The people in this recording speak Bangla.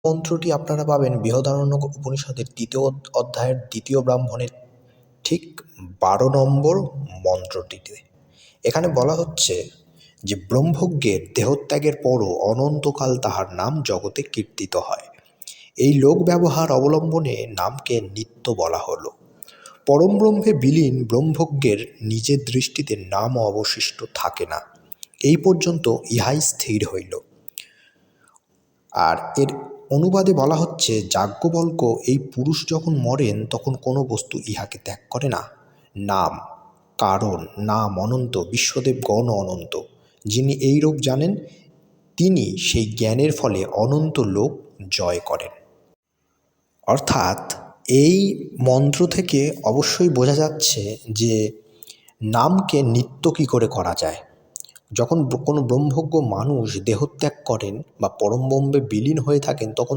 মন্ত্রটি আপনারা পাবেন বৃহদারণ্যক উপনিষদের ৩য় অধ্যায়ের ২য় ব্রাহ্মণের ঠিক ১২ নম্বর মন্ত্রটিতে। এখানে বলা হচ্ছে যে ব্রহ্মজ্ঞের দেহত্যাগের পরও অনন্তকাল তাহার নাম জগতে কীর্তিত হয়। এই লোক ব্যবহার অবলম্বনে নামকে নিত্য বলা হলো। পরমব্রহ্মে বিলীন ব্রহ্মজ্ঞের নিজের দৃষ্টিতে নাম অবশিষ্ট থাকে না, এই পর্যন্ত ইহাই স্থির হইল। আর এর অনুবাদে বলা হচ্ছে, যাজ্ঞবল্ক্য এই পুরুষ যখন মরেন তখন কোনো বস্তু ইহাকে ত্যাগ করে না। নাম কারণ, নাম অনন্ত, বিশ্বদেব গণ অনন্ত। যিনি এইরূপ জানেন তিনি সেই জ্ঞানের ফলে অনন্ত লোক জয় করেন। অর্থাৎ এই মন্ত্র থেকে অবশ্যই বোঝা যাচ্ছে যে নামকে নিত্য কী করে করা যায়। যখন কোনো ব্রহ্মজ্ঞ মানুষ দেহত্যাগ করেন বা পরমব্রহ্মে বিলীন হয়ে থাকেন তখন